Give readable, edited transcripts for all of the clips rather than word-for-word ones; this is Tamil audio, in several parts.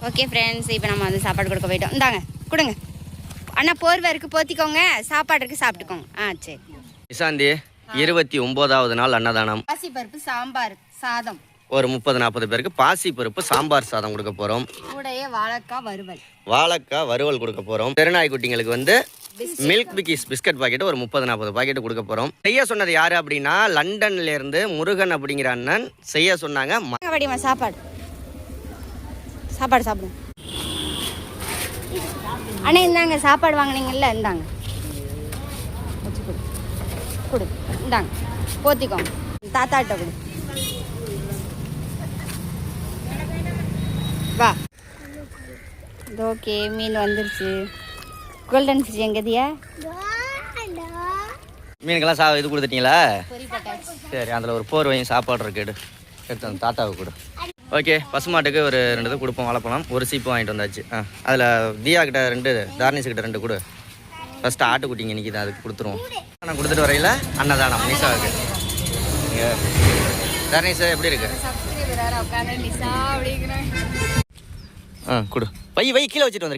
ஓகே ஃப்ரெண்ட்ஸ், இப்போ நம்ம வந்து சாப்பாடு கொடுக்க போயிட்டோம். இந்தாங்க கொடுங்க அண்ணா. போர்வை இருக்குது, போத்திக்கோங்க. சாப்பாடு இருக்குது, சாப்பிட்டுக்கோங்க. சரி. நிசாந்தி 29வது நாள் அன்னதானம். பாசி பருப்பு சாம்பார் சாதம் ஒரு 30-40 பேருக்கு பாசி பருப்பு சாம்பார் சாதம் கொடுக்க போகிறோம். கூடயே வாழைக்காய் வறுவல் கொடுக்க போகிறோம். தெருநாய் குட்டிங்களுக்கு வந்து மில்க் பிக்கிஸ் பிஸ்கட் பாக்கெட் ஒரு 30-40 பாக்கெட் கொடுக்க போகிறோம். செய்ய சொன்னது யாரு அப்படின்னா லண்டன்லேருந்து முருகன் அப்படிங்கிற அண்ணன் செய்ய சொன்னாங்க. சாப்பாடு சாப்பிடுங்க அண்ணா. இந்தாங்க சாப்பாடு வாங்கினீங்கல்ல, இந்தாங்க கொடு. இந்தாங்க போத்திக்கோங்க. தாத்தாட்ட கொடு. வா. ஓகே, மீன் வந்துருச்சு. Golden fish எங்கதியா? மீனுக்கெல்லாம் இது கொடுத்துட்டீங்களா? சரி, அதில் ஒரு போர்வையும் சாப்பாடு இருக்கு, எடுத்து அந்த தாத்தாவுக்கு கொடு. ஓகே, பசுமாட்டுக்கு ஒரு 2 இது கொடுப்போம். வாழைப்பழம் ஒரு சீப்பு வாங்கிட்டு வந்தாச்சு. அதில் தியா கிட்ட 2, தார்னிஸ் கிட்ட 2 கொடு. ஃபஸ்ட்டு ஆட்டுக்குட்டிங்க இன்றைக்கி தான், அதுக்கு கொடுத்துருவோம். நான் கொடுத்துட்டு வரையில் அன்னதானம் நிசாவுக்கு. இங்கே தார்னிஸ் எப்படி இருக்கு? கொடு. வை கீழே வச்சுட்டு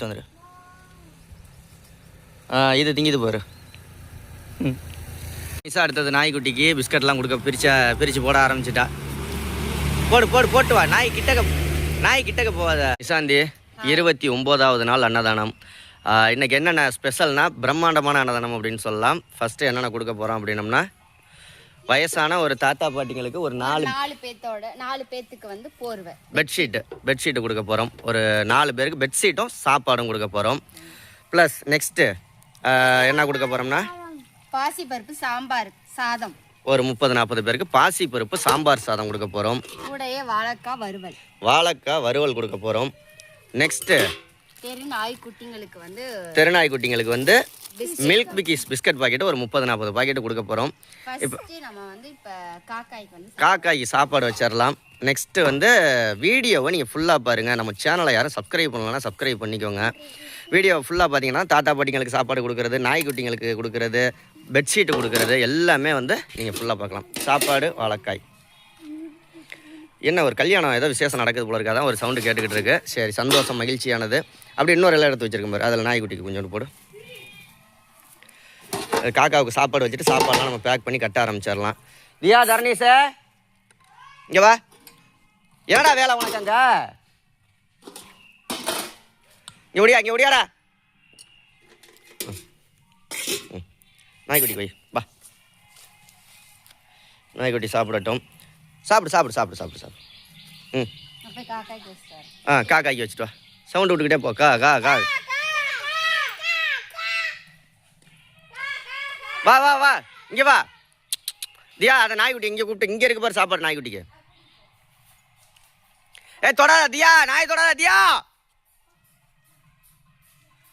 வந்துரு. இது திங்கிது போரு. நிசா அடுத்தது நாய்க்குட்டிக்கு பிஸ்கட்லாம் கொடுக்க பிரித்து போட ஆரம்பிச்சிட்டா. போட்டு வா. நாய் கிட்டக்க போகாத. நிசாந்தி 29வது நாள் அன்னதானம். இன்றைக்கி என்னென்ன ஸ்பெஷல்னா பிரம்மாண்டமான அன்னதானம் அப்படின்னு சொல்லலாம். ஃபஸ்ட்டு என்னென்ன கொடுக்க போகிறோம் அப்படின்னம்னா, வயசான ஒரு தாத்தா பாட்டிங்களுக்கு ஒரு 4 பேத்துக்கு வந்து போர்வை பெட்ஷீட்டு கொடுக்க போகிறோம். ஒரு 4 பேருக்கு பெட்ஷீட்டும் சாப்பாடும் கொடுக்க போகிறோம். ப்ளஸ் நெக்ஸ்ட்டு என்ன கொடுக்க போகிறோம்னா, பாசி பருப்பு சாம்பார் சாதம் ஒரு 30-40 பேருக்கு பாசி பருப்பு சாம்பார் சாதம் கொடுக்க போகிறோம். கூடயே வாழைக்காய் வறுவல் கொடுக்க போகிறோம். நெக்ஸ்ட்டு தெருநாய் குட்டிங்களுக்கு வந்து மில்க் பிக்கிஸ் பிஸ்கட் பாக்கெட் ஒரு 30-40 பாக்கெட் கொடுக்க போகிறோம். இப்போ காக்காய்க்கு சாப்பாடு வச்சிடலாம். நெக்ஸ்ட்டு வந்து வீடியோவை நீங்கள் ஃபுல்லாக பாருங்கள். நம்ம சேனலை யாரும் சப்ஸ்கிரைப் பண்ணலன்னா சப்ஸ்கிரைப் பண்ணிக்கோங்க. வீடியோ ஃபுல்லாக பார்த்தீங்கன்னா தாத்தா பாட்டிங்களுக்கு சாப்பாடு கொடுக்குறது, நாய்க்குட்டிங்களுக்கு கொடுக்குறது, பெட்ஷீட்டு கொடுக்குறது எல்லாமே வந்து நீங்கள் ஃபுல்லாக பார்க்கலாம். சாப்பாடு வாழைக்காய். என்ன ஒரு கல்யாணம் ஏதோ விசேஷம் நடக்குது போல இருக்காதான் ஒரு சவுண்டு கேட்டுக்கிட்டு இருக்கு. சரி, சந்தோஷம் மகிழ்ச்சியானது. அப்படி இன்னொரு எல்லாம் எடுத்து வச்சிருக்கேன் பாரு, அதில் நாய்க்குட்டிக்கு கொஞ்சோண்டு போடு. காக்காவுக்கு சாப்பாடு வச்சுட்டு சாப்பாடுலாம் நம்ம பேக் பண்ணி கட்ட ஆரம்பிச்சிடலாம். தியா, தர்ணீஸே இங்கே வா. என்னடா வேலை உனக்கு அங்க? இங்கே ஒடியாடா. நாய்க்குட்டி போய் வா. நாய்க்குட்டி சாப்பிடட்டும். சாப்பிடு. காக்காய்க்கு வச்சுட்டு வா. சவுண்டு விட்டுக்கிட்டே போ. கா வா இங்கே வா. தியா, அதை நாய்க்குட்டி இங்கே கூப்பிட்டு இங்கே இருக்கு பாரு சாப்பாடு நாய்க்குட்டிக்கு. தொடாத தியா, நாய் தொடாத தியா.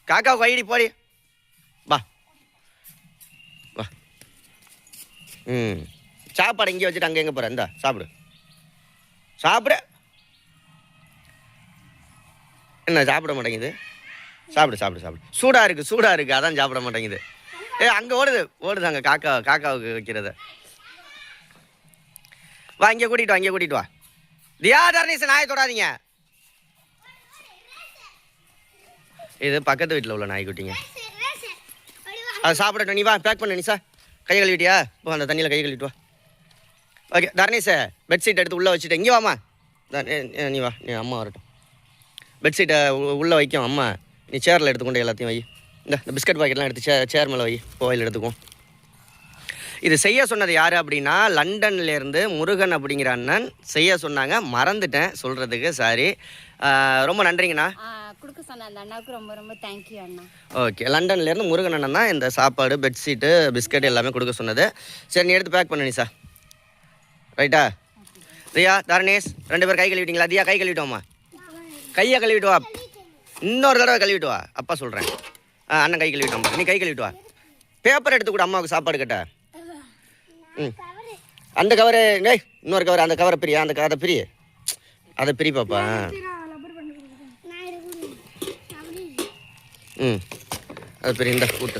காக்காவுக்கு வைடி போடி. வா. சாப்பாடு இங்கே வச்சுட்டு அங்கே எங்கே போகிற? இந்தா சாப்பிடு. என்ன சாப்பிட மாட்டேங்குது? சாப்பிடு. சூடாக இருக்குது அதான் சாப்பிட மாட்டேங்குது. அங்கே ஓடுது அங்கே காக்காவுக்கு வைக்கிறது. வா, இங்கே கூட்டிகிட்டு வா. தியா, தர்ணீஸ் நாயை தொடாதீங்க. இது பக்கத்து வீட்டில் உள்ள நாய்க்குட்டிங்க. அது சாப்பிடட்டும். நீ வா, பேக் பண்ண. நிசா கையை கழுவிட்டியா? இப்போ அந்த தண்ணியில் கை கழுவிட்டு வா. ஓகே, தர்ணீஸை பெட்ஷீட் எடுத்து உள்ளே வச்சுட்டு இங்கே வாம்மா. நீ வா, நீ அம்மா வரட்டும். பெட்ஷீட்டை உள்ளே வைக்கும் அம்மா. நீ சேரில் எடுத்துக்கொண்டு எல்லாத்தையும் வை. இந்த பிஸ்கட் பாக்கெட்லாம் எடுத்து சேர் மேலே வை. கோயில் எடுத்துக்கும். இது செய்ய சொன்னது யார் அப்படின்னா லண்டன்லேருந்து முருகன் அப்படிங்கிற அண்ணன் செய்ய சொன்னாங்க. மறந்துட்டேன் சொல்கிறதுக்கு, சாரி. ரொம்ப நன்றிங்கண்ணா. கொடுக்க சொன்ன அந்த அண்ணாவுக்கு ரொம்ப தேங்க்யூ அண்ணா. ஓகே, லண்டன்லேருந்து முருகன் அண்ணன் தான் இந்த சாப்பாடு, பெட்ஷீட்டு, பிஸ்கட் எல்லாமே கொடுக்க சொன்னது. சரி, நீ எடுத்து பேக் பண்ணு நிசா. ரைட்டா? தியா, தர்ணேஷ் 2 பேர் கை கழுவிட்டீங்களா? தியா, கை கழுவிட்டோம்மா. கையை கழுவிட்டு வா. இன்னொரு தடவை கழுவிட்டு வா. அப்பா சொல்கிறேன். அண்ணன் கை கழுவிட்டோம்மா. நீ கை கழுவிட்டு வா. பேப்பர் எடுத்து கூட அம்மாவுக்கு சாப்பாடு கட்ட. அந்த கவரு இன்னொரு கவர். அந்த கவரை பிரியா. அதை பிரி பாப்பா. அது பெரிய இந்த கூட்டு.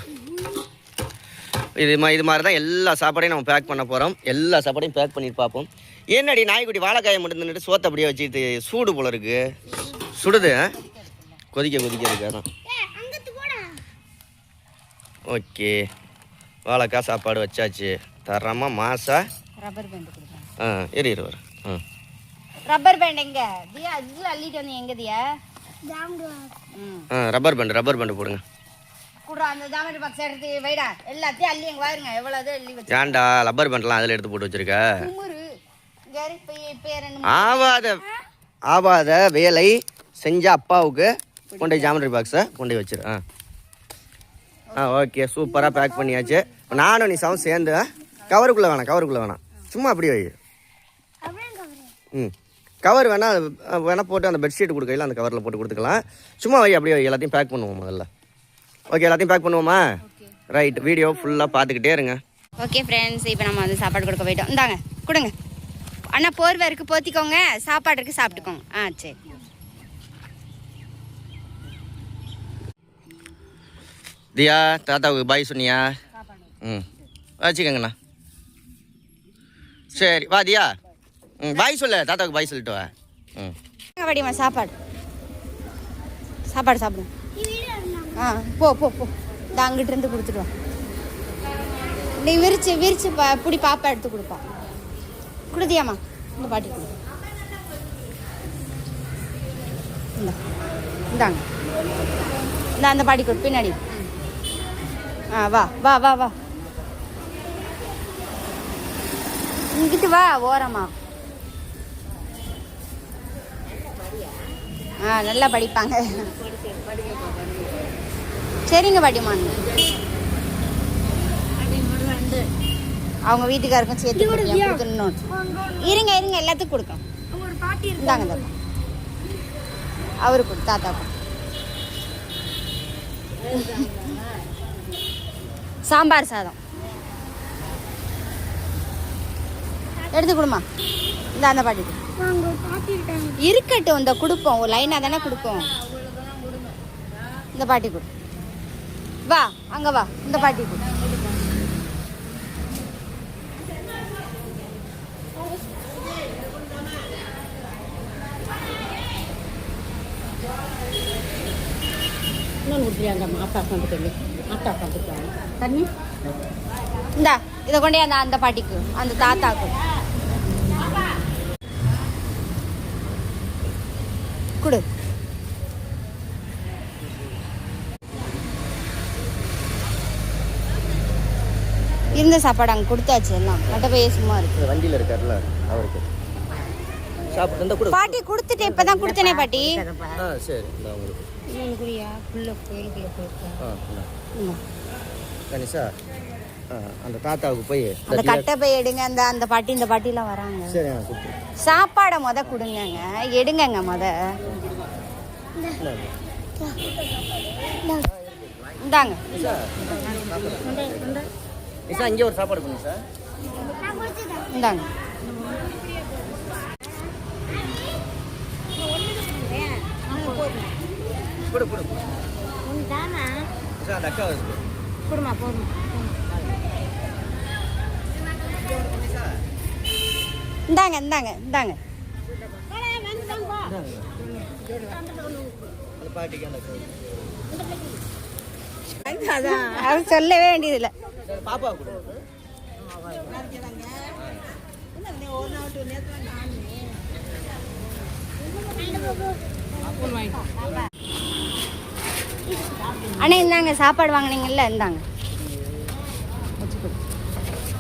இது மாதிரி தான் எல்லா சாப்பாடையும் நம்ம பேக் பண்ண போகிறோம். எல்லா சாப்பாடையும் பேக் பண்ணிட்டு பார்ப்போம். என்னடி நாய்க்குட்டி வாழைக்காயை மட்டும் தின்னுட்டு சோத்தை அப்படியே வச்சுட்டு சூடு போல இருக்குது. சுடுது கொதிக்க இருக்கு அதான். ஓகே வாழைக்காய் சாப்பாடு வச்சாச்சு. தரமாக மாசா ரப்பர் பேண்ட் கொடுப்பேன். இரு வரும். ரப்பர் பேண்ட் எங்க தியா? இதில் அள்ளிட்டு வந்து எங்க தியா? ரப்பர் பேண்ட் போடுங்க. கூட அந்த ஜாமெட்ரி பாக்ஸ் எடுத்து வைடா. எல்லாத்தையும் அள்ளி எங்க வாருங்க. எவ்வளவு அள்ளி வச்சு. ஏன்டா ரப்பர் பேண்ட்லாம் அதில் எடுத்து போட்டு வச்சிருக்க? ஆவாத வேலை செஞ்ச அப்பாவுக்கு கொண்டு ஜாமெட்ரி பாக்ஸை கொண்டு வச்சிரு. ஓகே சூப்பராக பேக் பண்ணியாச்சு. நானும் நீ சவுண்ட் சேர்ந்து கவருக்குள்ளே வேணாம் சும்மா அப்படியே வை. கவர் வேணா போட்டு அந்த பெட்ஷீட் கொடுக்கையில் அந்த கவரில் போட்டு கொடுத்துக்கலாம். சும்மா வை அப்படியே வை. எல்லாத்தையும் பேக் பண்ணுவோம் முதல்ல. ஓகே எல்லாத்தையும் பேக் பண்ணுவோமா? ரைட். வீடியோ ஃபுல்லாக பார்த்துக்கிட்டே இருங்க. ஓகே ஃப்ரெண்ட்ஸ், இப்போ நம்ம வந்து சாப்பாடு கொடுக்க போயிட்டோம். இந்தாங்க கொடுங்க. அண்ணா போர்வை இருக்குது போத்திக்கோங்க. சாப்பாடு இருக்குது சாப்பிட்டுக்கோங்க. சரி. தியா தாத்தாவுக்கு பாய் சொன்னியா? வச்சுக்கோங்கண்ணா. சரி வா தியா. பாய் சொல்ல தாத்தாவுக்கு பாய் சொல்லிட்டு வா. வடிமா சாப்பாடு சாப்பிடுங்க. போ இந்த அங்கிட்டு இருந்து கொடுத்துட்டு வா. நீ விரிச்சு புடி பாப்பா எடுத்து கொடுப்பா. கொடுத்தியாம்மா? இந்த பாட்டி கொடு. இந்தாங்க அந்த பாட்டி கொடு பின்னாடி. வா வா வா வா இங்கிட்டு வா ஓரமா. நல்லா படிப்பாங்க. சரிங்க பாட்டிம்மா. அவங்க வீட்டுக்காருக்கும் சேர்த்து கொடுக்கணும். இருங்க எல்லாத்துக்கும் கொடுக்கணும். இந்தாங்க அவரு கொடு தாத்தா கொடு. சாம்பார் சாதம் எடுத்து கொடுமா. அந்த பாட்டி இருக்கட்டும். இந்த கொடுப்போம் ஒரு லைனாக தானே கொடுப்போம். இந்த பாட்டி கொடு. வா அங்கே வா. இந்த பாட்டி கொடு. இந்தா இதை கொண்டே அந்த பாட்டிக்கு அந்த தாத்தாக்கு கொடு. இருந்த சாப்பாடு அங்கே கொடுத்தாச்சு. எல்லாம் மட்ட பைய சும்மா இருக்கு. வண்டியில் இருக்காருல்ல அவருக்கு சாப்பிட்டு பாட்டி கொடுத்துட்டேன். இப்பதான் கொடுத்தனே பாட்டி. சரி கனிஷா அந்த தாத்தாவுக்கு போய் அந்த கட்டை போய் எடுங்க. அந்த பாட்டி இந்த பாட்டிலாம் வராங்க. சரி சாப்பாடை கொடுங்க. எடுங்கங்க இந்தாங்க. இங்கே ஒரு சாப்பாடு பண்ணுங்க சார். இந்தாங்க. இந்தாங்க. அது சொல்லவே வேண்டியதில்லை. பாப்பா அண்ணா இந்தாங்க சாப்பாடு வாங்கினீங்கல்ல. இந்தாங்க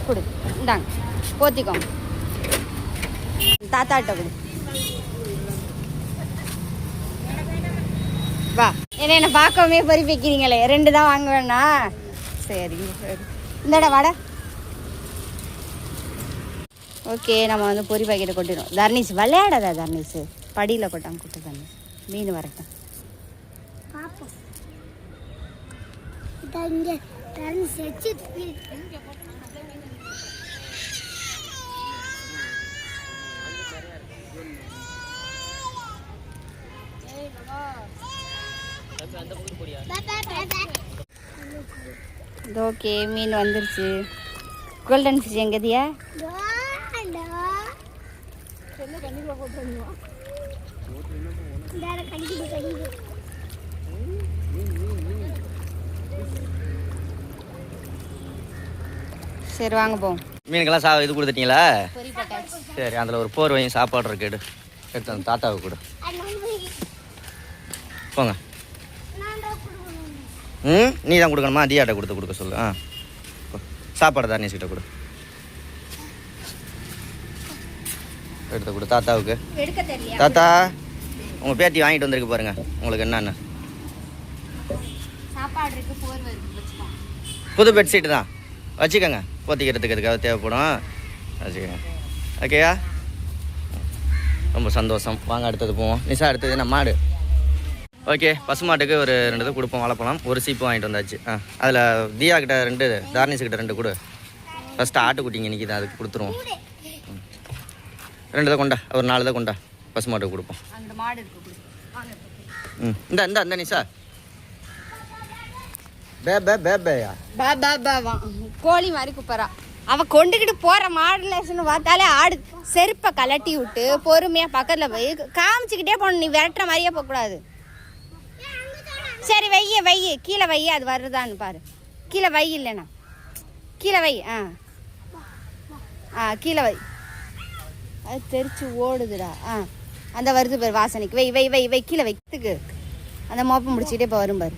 கொடு. இந்தாங்க போத்திக்கோங்க. தாத்தாட்ட கொடு. வா. என்ன பார்க்கவே பொறி வைக்கிறீங்களே. 2 தான் வாங்க வேணா? சரிங்க சரி. இந்தடா வாடா. ஓகே நம்ம வந்து பொறி பாக்கெட்டை கொட்டிடும். தர்ணீஸ் விளையாடாதா? தர்ணீஸ் படியில் கொட்டாங்க. கொட்டு தர்ணீஸ். மீன் வரட்டும். ஓகே மீன் வந்துருச்சு. கோல்டன் ஃபிஷ் எங்கதியா? சரி வாங்க போவோம். மீனுக்கெல்லாம் இது கொடுத்துட்டீங்களா? பொரி போட்டாச்சு. சரி, அதில் ஒரு போர்வையும் சாப்பாடு இருக்கு, எடுத்து அந்த தாத்தாவுக்கு கொடு. போங்க. நீ தான் கொடுக்கணுமா? தியாட்ட கொடுக்க சொல்லு. சாப்பாடு தான் நீசிக்கிட்ட கொடு, எடுத்து கொடு தாத்தாவுக்கு. தாத்தா, உங்கள் பேத்தி வாங்கிட்டு வந்திருக்கு பாருங்க, உங்களுக்கு என்னென்ன சாப்பாடு இருக்கு, போர்வை இருக்கு. புது பெட்ஷீட்டு தான் வச்சுக்கோங்க, போத்திக்கிறதுக்கு அதுக்காக தேவைப்படும், வச்சுக்கோங்க. ஓகேயா? ரொம்ப சந்தோஷம். வாங்க அடுத்தது போவோம். நிஷா, அடுத்தது என்ன மாடு? ஓகே, பசுமாட்டுக்கு ஒரு 2 இது கொடுப்போம், வாழைப்பழம். ஒரு சீப்பு வாங்கிட்டு வந்தாச்சு. அதில் தியா கிட்ட 2, தார்னிஸ் கிட்ட 2 கொடு. ஃபஸ்ட்டு ஆட்டுக்குட்டிங்க இன்றைக்கி தான், அதுக்கு கொடுத்துருவோம். 2 தான் கொண்டா, ஒரு 4 தான் கொண்டா, பசுமாட்டுக்கு கொடுப்போம். அந்த மாடு இருக்கு. இந்த நிஷா, பேயா கோழி மாதிரி குப்பரா. அவன் கொண்டுக்கிட்டு போற மாடுலேஷன் பார்த்தாலே ஆடு செருப்பை கலட்டி விட்டு பொறுமையா பக்கத்துல போய் காமிச்சுக்கிட்டே போகணும். நீ விரட்டுற மாதிரியே போகக்கூடாது. சரி, வைய கீழே வைய, அது வருதான்னு பாரு. கீழே வை, இல்லைண்ணா கீழே வை. கீழே வை. அது தெரிச்சு ஓடுதுடா. அந்த வருது பாரு வாசனைக்கு. வை கீழே வைக்கிறதுக்கு அந்த மோப்பம் முடிச்சுக்கிட்டே இப்போ வரும் பாரு.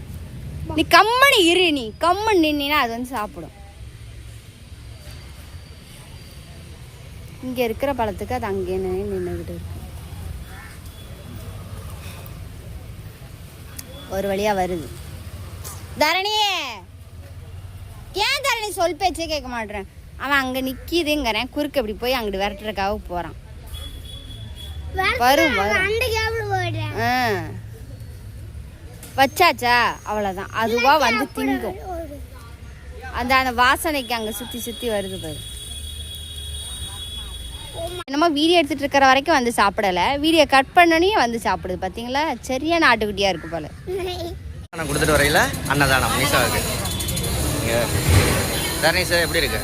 நீ கம்மனு இரு, நீ கம்மன் நின்னா அது வந்து சாப்பிடும். இங்க இருக்கிற பழத்துக்கு அது அங்கே நின்றுகிட்டு இருக்கு. ஒரு வழியா வருது. தரணியே, ஏன் தரணி சொல் பேச்சே கேட்க மாட்டேறேன். அவன் அங்க நிக்கிதுங்கிறேன், குறுக்க இப்படி போய் அங்கிட்டு விரட்டுறதுக்காக போறான். வரும் வச்சாச்சா, அவ்வளோதான். அதுவா வந்து திங்கும். அந்த வாசனைக்கு அங்கே சுற்றி வருது பாரு. என்னமோ வீடியோ எடுத்துட்டு இருக்கிற வரைக்கும் வந்து சாப்பிடலை, வீடியோ கட் பண்ணனே வந்து சாப்பிடுது. பார்த்தீங்களா, சரியான ஆட்டுக்குட்டியாக இருக்கு போல. நான் கொடுத்துட்டு வரையில அன்னதானம் நிஷாவுக்கு. தர்ணீஷா எப்படி இருக்கு?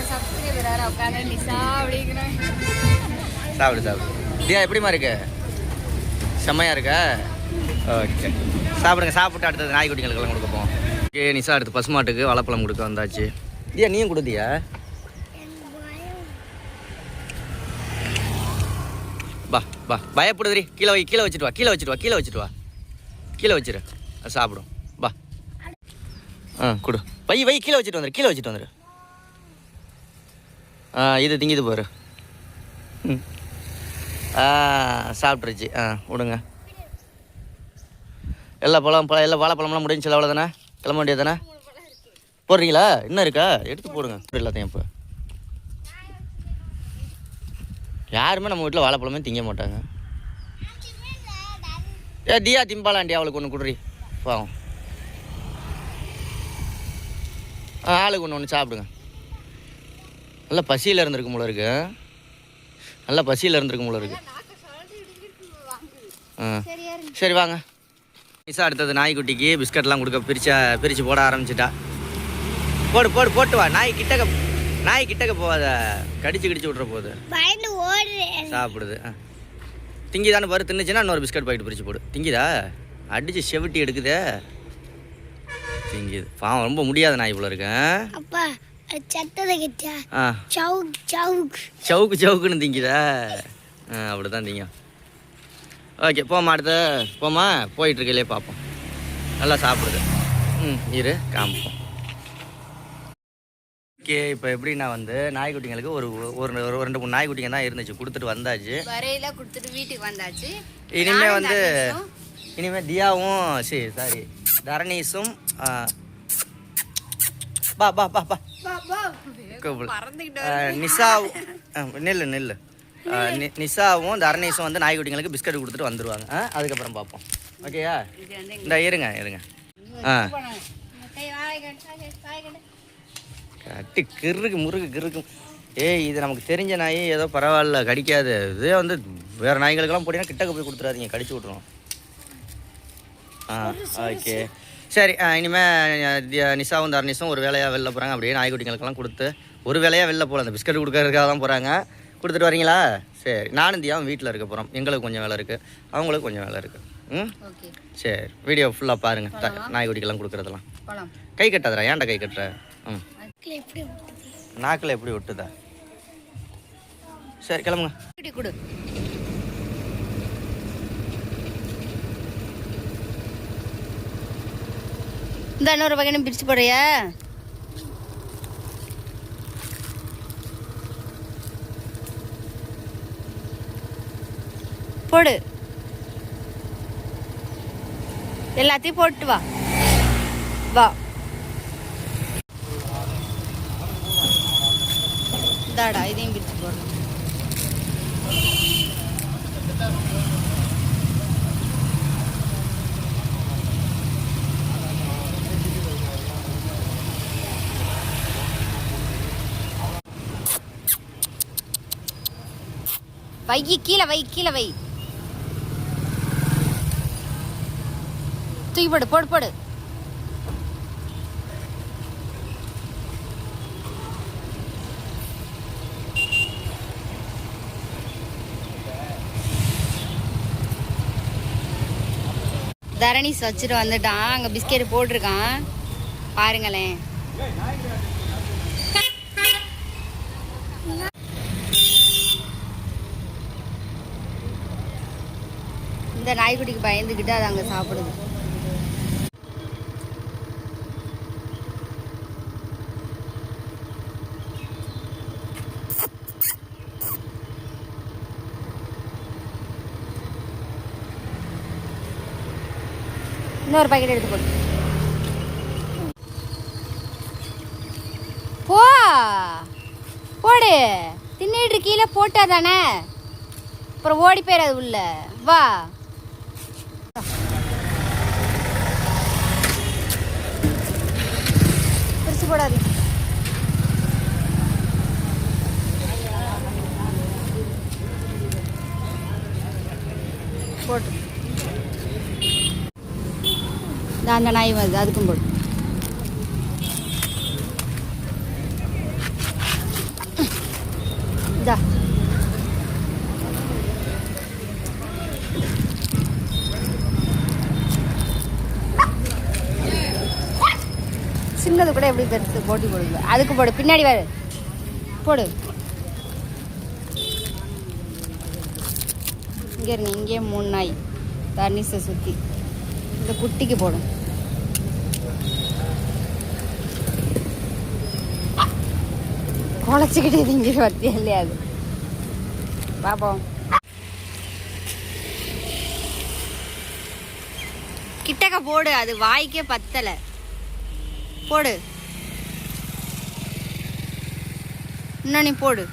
சாப்பிடு. தியா எப்படிமா இருக்கு? செம்மையா இருக்கா? ஓகே, சாப்பிட்டு அடுத்தது நாய்க்குட்டிகளுக்கெல்லாம் கொடுக்க போவோம். ஓகே, நிஷா அடுத்து பசுமாட்டுக்கு வாழைப்பழம் கொடுக்க வந்தாச்சு. தியா, நீயும் கொடுத்தியா? பா பயப்படுதுரி. கீழே வச்சுட்டு வா. கீழே வச்சிரு, அது சாப்பிடும். பா கொடு. வை கீழே வச்சுட்டு வந்துரு. இது திங்கிது பாரு. சாப்பிட்ருச்சு. விடுங்க. எல்லா வாழைப்பழம்லாம் முடிஞ்சு அவ்வளோதானே? கிளம்ப வேண்டியது தானே? போடுறீங்களா? இன்னும் இருக்கா? எடுத்து போடுங்க எல்லாத்தையும். இப்போ யாருமே நம்ம வீட்டில் வாழைப்பழமே திங்க மாட்டாங்க. தியா திம்பாலாண்டி, அவளுக்கு ஒன்று குடுறி பாவம். ஆளுக்கு ஒன்று சாப்பிடுங்க. நல்லா பசியில் இருந்திருக்கும் போல இருக்கு. சரி வாங்க. நிஷா அடுத்தது நாய்க்குட்டிக்கு பிஸ்கட்லாம் கொடுக்க பிரித்து போட ஆரம்பிச்சிட்டா. போட்டு வா. நாய் கிட்டக்க போகாத, கடிச்சு விட்ற போகுது. சாப்பிடுது. திங்கிதானே பாரு. தின்னுச்சுன்னா இன்னொரு பிஸ்கட் பாக்கெட் பிரித்து போடு. திங்கிதா? அடித்து செவிட்டி எடுக்குதே. திங்கிது பாவம். ரொம்ப முடியாத நாய் போல இருக்கு. சவுக்குன்னு திங்கிதா? அப்படிதான் திங்க. ஓகே, போமா. போமா. போயிட்டுருக்கையிலே பார்ப்போம். நல்லா சாப்பிடுது. இரு காமிப்போம். ஓகே, இப்போ எப்படின்னா வந்து நாய்க்குட்டிங்களுக்கு ஒரு 2-3 நாய்க்குட்டிங்க தான் இருந்துச்சு, கொடுத்துட்டு வந்தாச்சு. வரையில கொடுத்துட்டு வீட்டுக்கு வந்தாச்சு. இனிமே தியாவும் சாரி தரணீஷும் நிஷாவும் நிஷாவும் தரணீஷும் வந்து நாய்க்குட்டிங்களுக்கு பிஸ்கட் கொடுத்துட்டு வந்துடுவாங்க. அதுக்கப்புறம் பார்ப்போம். ஓகேயா? இந்த இருங்க. கட்டி கிறுக்கு. இது நமக்கு தெரிஞ்ச நாய், ஏதோ பரவாயில்ல, கடிக்காது. இதே வந்து வேறு நாய்களுக்கெல்லாம் போட்டிங்கன்னா கிட்டக்க போய் கொடுத்துறாதீங்க, கடிச்சு விட்ருவோம். ஓகே சரி. இனிமேல் நிஷாவும் தர்ணீஷும் ஒரு வேலையாக வெளில போகிறாங்க. அப்படியே நாய்க்குட்டிங்களுக்கெல்லாம் கொடுத்து ஒரு வேலையாக வெளில போகலாம். அந்த பிஸ்கட் கொடுக்கறதுக்காக தான் போகிறாங்க. கொடுத்துட்டு வரீங்களா? சரி. நானும் தியாவும் வீட்டில் இருக்க போகிறோம். எங்களுக்கு கொஞ்சம் வேலை இருக்குது, அவங்களுக்கு கொஞ்சம் வேலை இருக்குது. ம் ஓகே சரி வீடியோ ஃபுல்லாக பாருங்கள் நாய்க்குட்டிக்கெல்லாம் கொடுக்குறதெல்லாம் போலாம். கை கட்டாதடா ஏன்டா கை கட்டுற ம் எப்படி நாக்கில் எப்படி ஒட்டுதா சரி கிளம்புங்க குட்டி கொடு. இந்த இன்னொரு வகையான பிரிச்சு போடுறியா? போடு, எல்லாத்தையும் போட்டு வா வா. இதாடா இதையும் பிரிச்சு போடணும். வை கீழே வை, கீழே வை. தூக்கி போடு, போடு போடு. தரணீஸ் வச்சுட்டு வந்துட்டான். அங்கே பிஸ்கெட் போட்டிருக்கான் பாருங்களேன். இந்த நாய்க்குட்டிக்கு பயந்துக்கிட்டு அது அங்கே சாப்பிடுது. இன்னொரு பாக்கெட் எடுத்து போடு. போ போடு, தின்னுட்டு கீழே போட்டா தானே அப்புறம் ஓடி போயிடாது உள்ள. வா பிரிச்சு போடாது. போட்டு அந்த நாய் வருது, அதுக்கும் போடு. இதா சின்னது கூட எப்படி பெருசு போட்டி போடுது. அதுக்கு போடு, பின்னாடி வரு போடு. இங்கே இருங்க, இங்கே 3 நாய் தர்னிஸை சுற்றி. இந்த குட்டிக்கு போடும். குழச்சிக்கிட்டே இங்கே வர்த்தி இல்லையா அது பாப்போம். கிட்டக்க போடு, அது வாய்க்கே பத்தலை. போடு இன்னும் நீ போடு.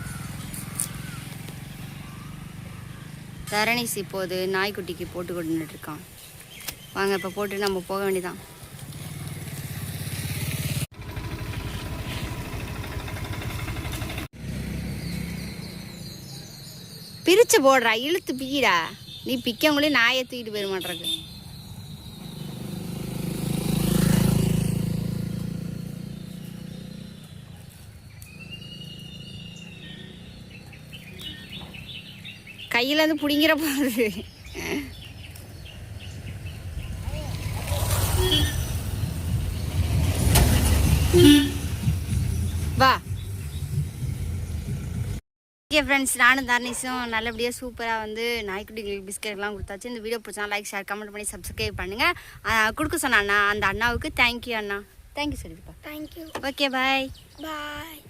தரணீஸ் இப்போது நாய்க்குட்டிக்கு போட்டு கொண்டுட்டு இருக்கான். வாங்க இப்போ போட்டு நம்ம போக வேண்டியதான். பிரிச்சு போடுறா, இழுத்து பிக்கிடா. நீ பிக்கவங்களே நாயை தூக்கிட்டு போயிட மாட்டேறக்கு. கையில இருந்து பிடிங்கிற போகுது. வா. ஓகே ஃப்ரெண்ட்ஸ், நானும் தர்னிஸும் நல்லபடியாக சூப்பராக வந்து நாய்க்குட்டிகளுக்கு பிஸ்கெட்லாம் கொடுத்தாச்சு. இந்த வீடியோ பிடிச்சா லைக் ஷேர் கமெண்ட் பண்ணி சப்ஸ்கிரைப் பண்ணுங்கள். கொடுக்க சொன்ன அண்ணா, அந்த அண்ணாவுக்கு தேங்க்யூ அண்ணா. தேங்க்யூ சொல்லிருப்பா. தேங்க்யூ. Okay bye. பாய்.